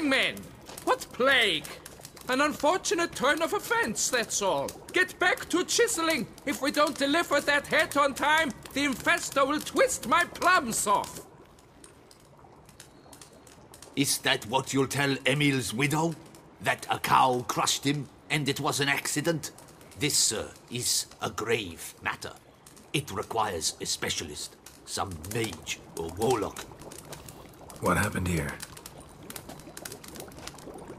missing men. What plague? An unfortunate turn of events, that's all. Get back to chiseling. If we don't deliver that head on time, the infestor will twist my plums off. Is that what you'll tell Emil's widow? That a cow crushed him and it was an accident? This, sir, is a grave matter. It requires a specialist, some mage or warlock. What happened here?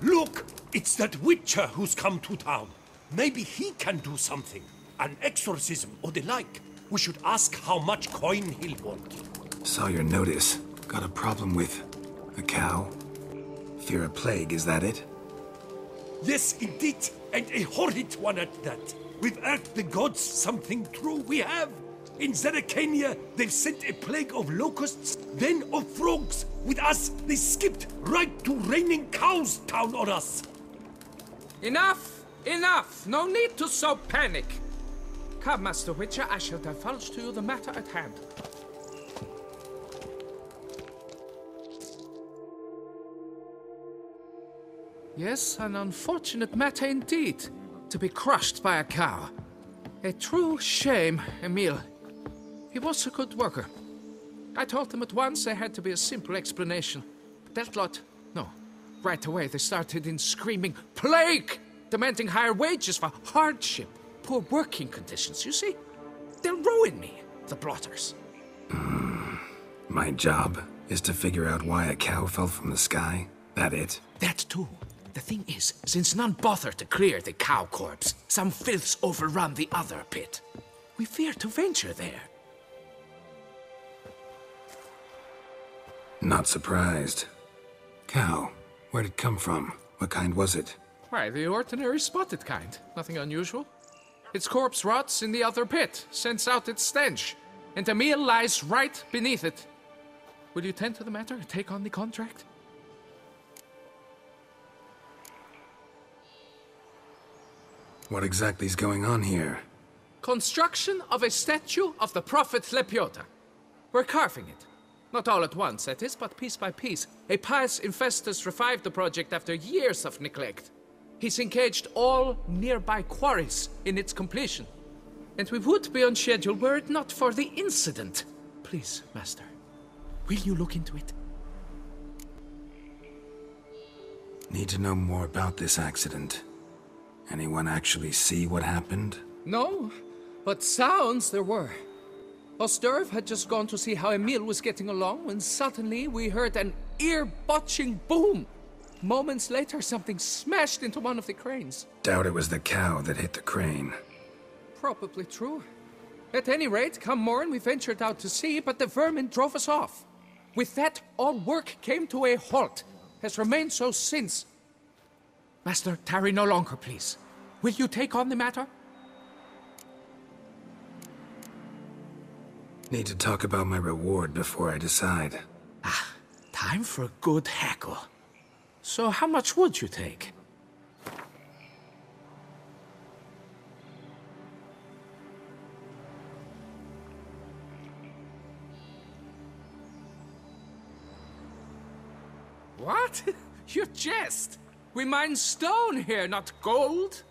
Look! It's that witcher who's come to town. Maybe he can do something. An exorcism or the like. We should ask how much coin he'll want. Saw your notice. Got a problem with a cow? Fear a plague, is that it? Yes, indeed. And a horrid one at that. We've asked the gods something true, we have. In Zeracania, they've sent a plague of locusts, then of frogs. With us, they skipped right to raining cows down on us. Enough! Enough! No need to so panic. Come, Master Witcher, I shall divulge to you the matter at hand. Yes, an unfortunate matter indeed, to be crushed by a cow. A true shame, Emil. He was a good worker. I told them at once there had to be a simple explanation. But that lot, no. Right away they started in screaming, plague! Demanding higher wages for hardship, poor working conditions, you see? They'll ruin me, the blotters. My job is to figure out why a cow fell from the sky? That it? That too. The thing is, since none bother to clear the cow corpse, some filths overrun the other pit. We fear to venture there. Not surprised. Cow, where'd it come from? What kind was it? Why, the ordinary spotted kind. Nothing unusual. Its corpse rots in the other pit, sends out its stench, and Emil lies right beneath it. Will you tend to the matter, take on the contract? What exactly is going on here? Construction of a statue of the prophet Lepiota. We're carving it. Not all at once, that is, but piece by piece. A pious infestus revived the project after years of neglect. He's engaged all nearby quarries in its completion. And we would be on schedule were it not for the incident. Please, Master, will you look into it? Need to know more about this accident. Anyone actually see what happened? No, but sounds there were. Osterv had just gone to see how Emil was getting along when suddenly we heard an ear-botching boom. Moments later, something smashed into one of the cranes. Doubt it was the cow that hit the crane. Probably true. At any rate, come morn we ventured out to sea, but the vermin drove us off. With that, all work came to a halt. Has remained so since. Master, tarry no longer, please. Will you take on the matter? Need to talk about my reward before I decide. Ah, time for a good hackle. So how much would you take? What? You jest! We mine stone here, not gold!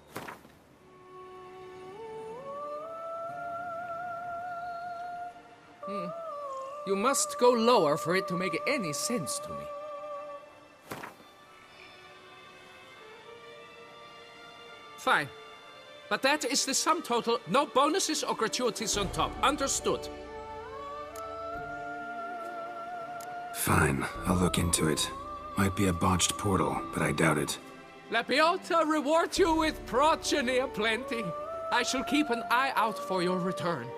You must go lower for it to make any sense to me. Fine. But that is the sum total, no bonuses or gratuities on top. Understood? Fine, I'll look into it. Might be a botched portal, but I doubt it. Lepiota reward you with progeny aplenty. I shall keep an eye out for your return.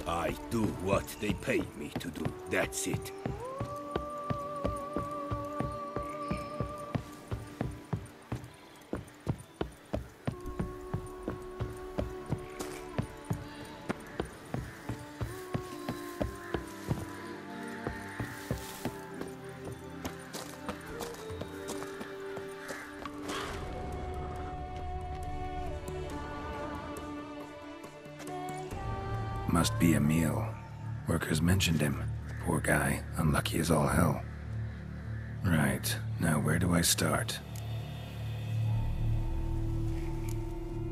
I do what they paid me to do. That's it. Must be Emil. Workers mentioned him. Poor guy, unlucky as all hell. Right, now where do I start?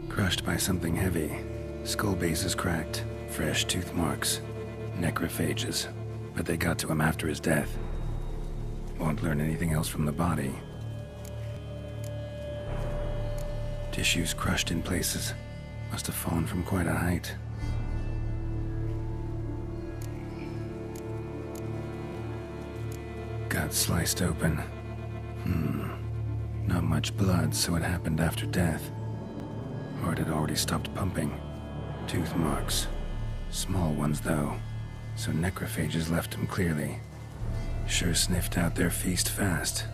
Crushed by something heavy. Skull base is cracked. Fresh tooth marks. Necrophages. But they got to him after his death. Won't learn anything else from the body. Tissues crushed in places. Must have fallen from quite a height. Gut sliced open. Not much blood, so it happened after death. Heart had already stopped pumping. Tooth marks. Small ones, though, so necrophages left him clearly. Sure sniffed out their feast fast.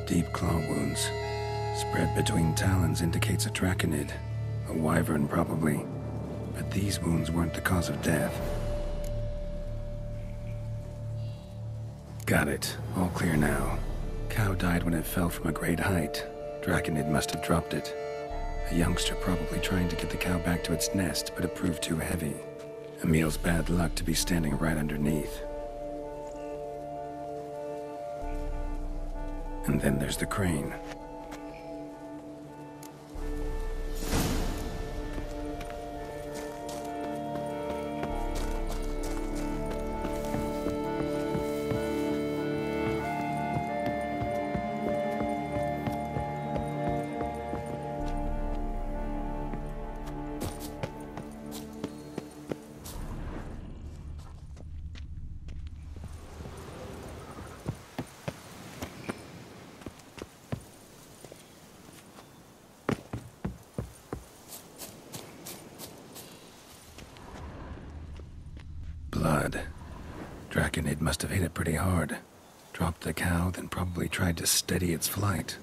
Deep claw wounds. Spread between talons indicates a draconid. A wyvern, probably. But these wounds weren't the cause of death. Got it. All clear now. Cow died when it fell from a great height. Draconid must have dropped it. A youngster probably trying to get the cow back to its nest, but it proved too heavy. Emil's bad luck to be standing right underneath. And then there's the crane. Blood. Draconid must have hit it pretty hard. Dropped the cow, then probably tried to steady its flight.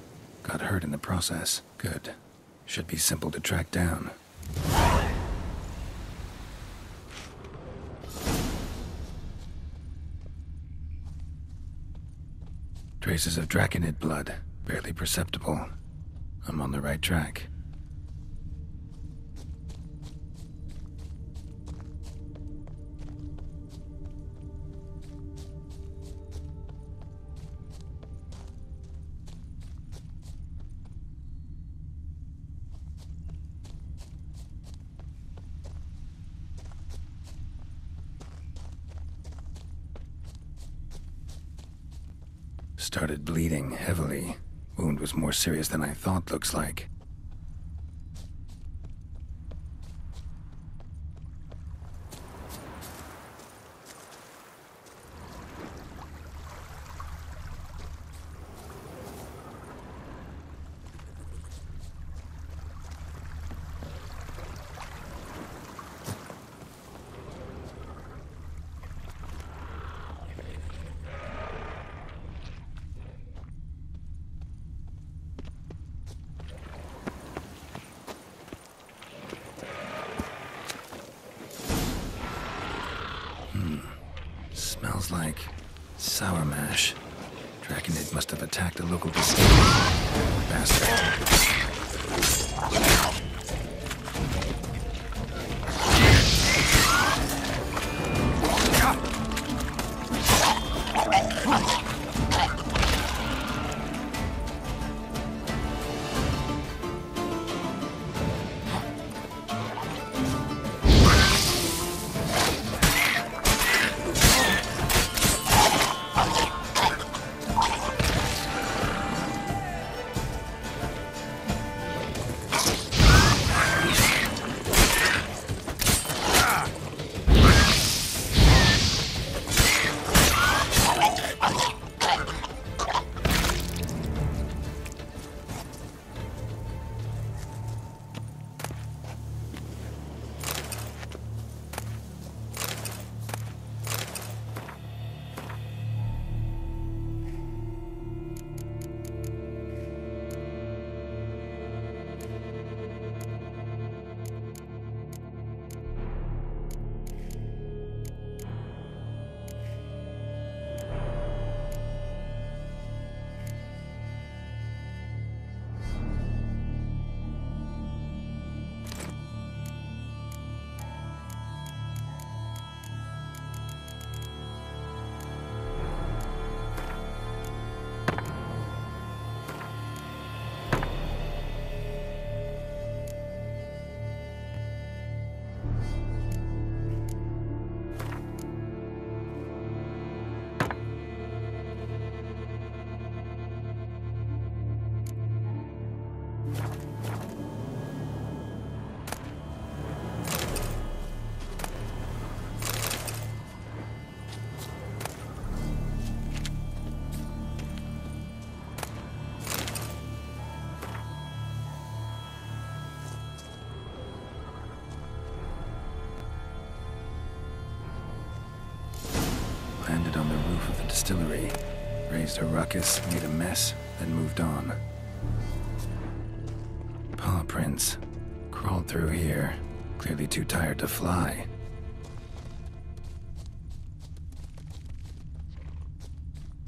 Got hurt in the process. Good. Should be simple to track down. Traces of Draconid blood. Barely perceptible. I'm on the right track. Started bleeding heavily. Wound was more serious than I thought, looks like. Smells like sour mash. Draconid must have attacked a local distillery. Bastard. Landed on the roof of the distillery, raised a ruckus, made a mess, then moved on. Paw prints. Crawled through here, clearly too tired to fly.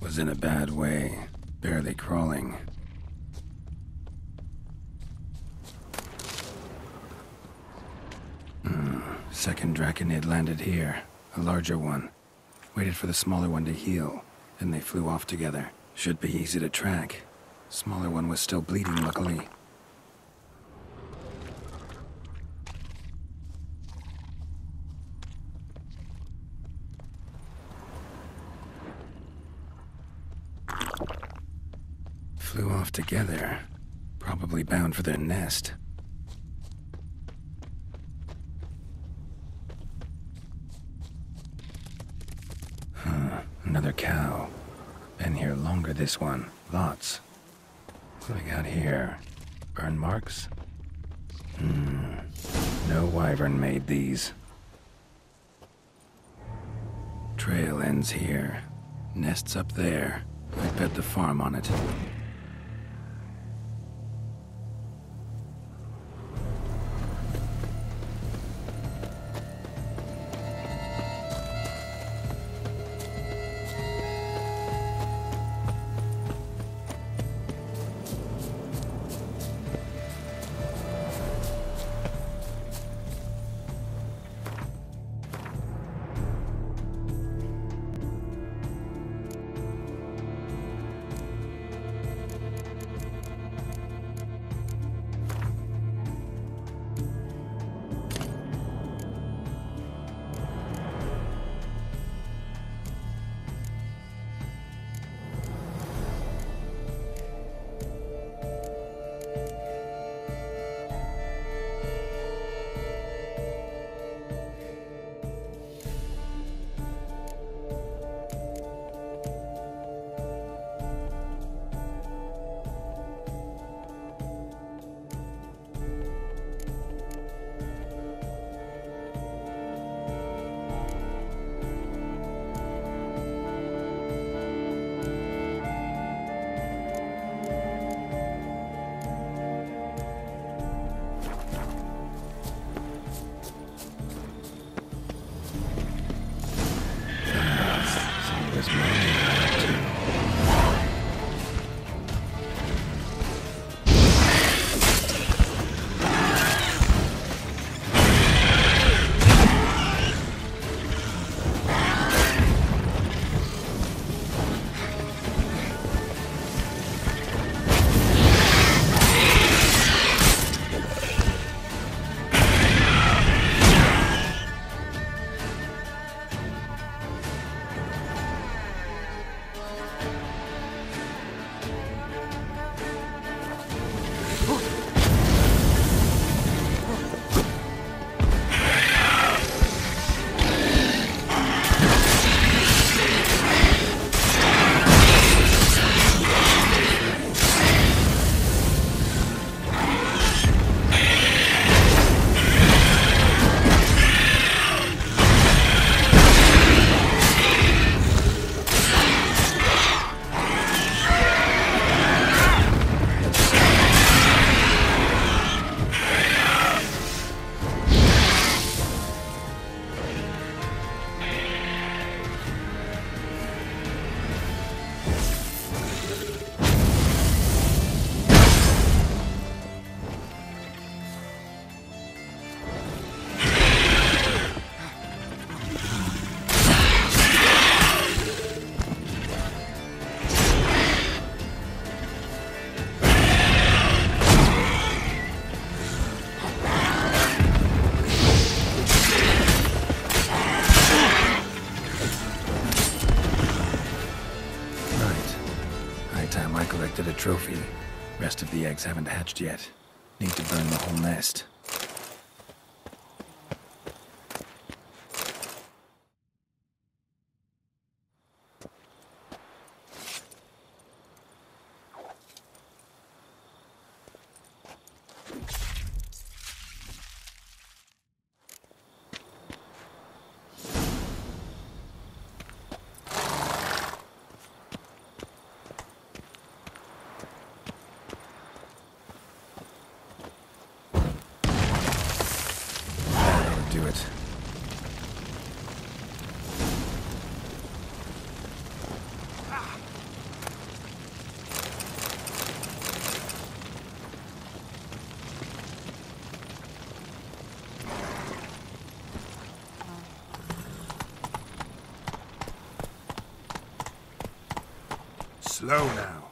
Was in a bad way, barely crawling. Second Draconid landed here, a larger one. Waited for the smaller one to heal, then they flew off together. Should be easy to track. Smaller one was still bleeding, luckily. Flew off together. Probably bound for their nest. Another cow. Been here longer, this one. Lots. What do we got here? Burn marks? No wyvern made these. Trail ends here. Nests up there. I bet the farm on it. Time I collected a trophy. Rest of the eggs haven't hatched yet. Need to burn the whole nest. Do it. Slow now.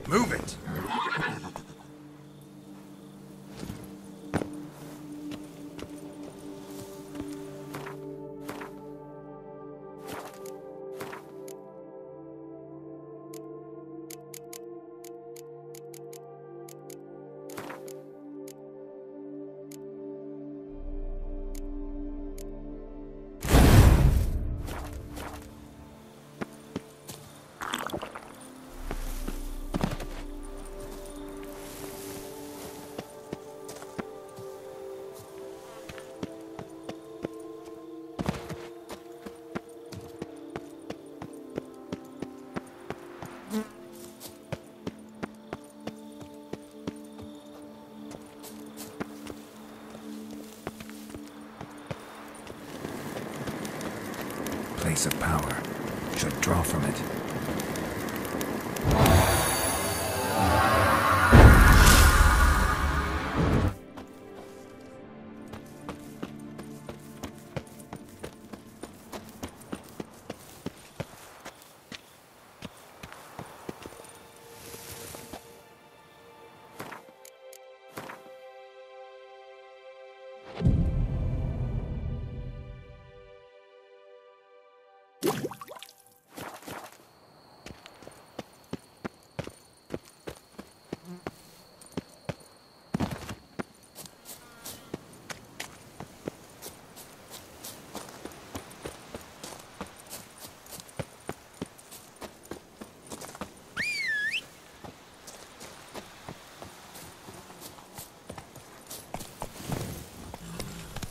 Move it. Place of power. Should draw from it.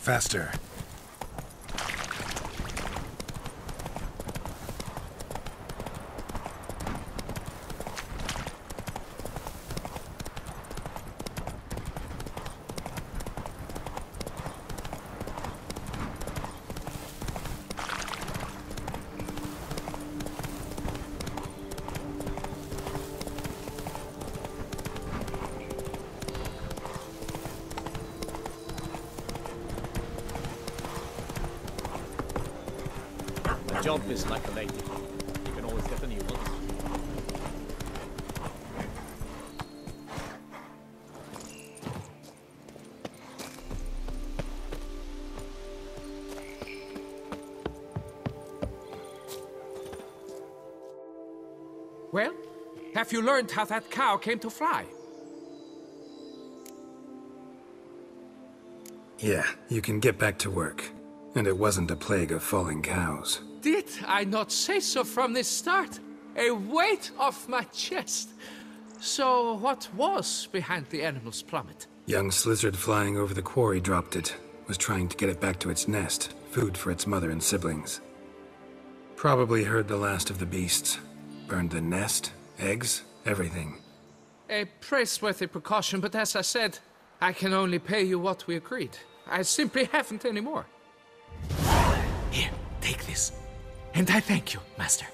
Faster. Job is like a lady. You can always get a new one. Well, have you learned how that cow came to fly? Yeah, you can get back to work. And it wasn't a plague of falling cows. Did I not say so from the start? A weight off my chest. So what was behind the animal's plummet? Young lizard flying over the quarry dropped it. Was trying to get it back to its nest. Food for its mother and siblings. Probably heard the last of the beasts. Burned the nest, eggs, everything. A praiseworthy precaution, but as I said, I can only pay you what we agreed. I simply haven't any more. Here, take this. And I thank you, Master.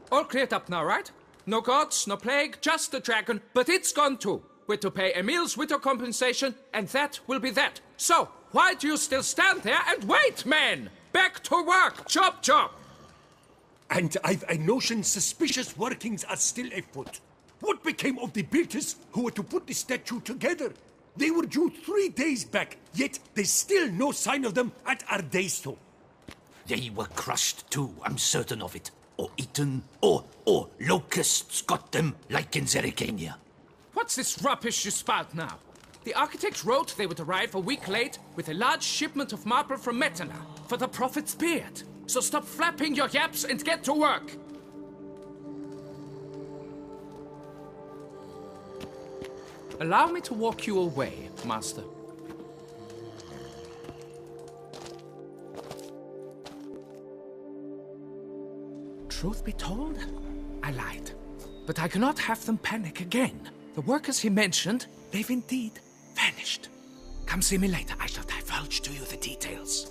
All cleared up now, right? No gods, no plague, just the dragon, but it's gone too. We're to pay Emil's widow compensation, and that will be that. So, why do you still stand there and wait, men? Back to work! Chop, chop! And I've a notion suspicious workings are still afoot. What became of the builders who were to put the statue together? They were due 3 days back, yet there's still no sign of them at our daysto. They were crushed too, I'm certain of it. Or eaten, or locusts got them, like in Zerikania. What's this rubbish you spout now? The architect wrote they would arrive a week late with a large shipment of marble from Metana for the Prophet's beard. So stop flapping your yaps and get to work! Allow me to walk you away, Master. Truth be told, I lied. But I cannot have them panic again. The workers he mentioned, they've indeed vanished. Come see me later. I shall divulge to you the details.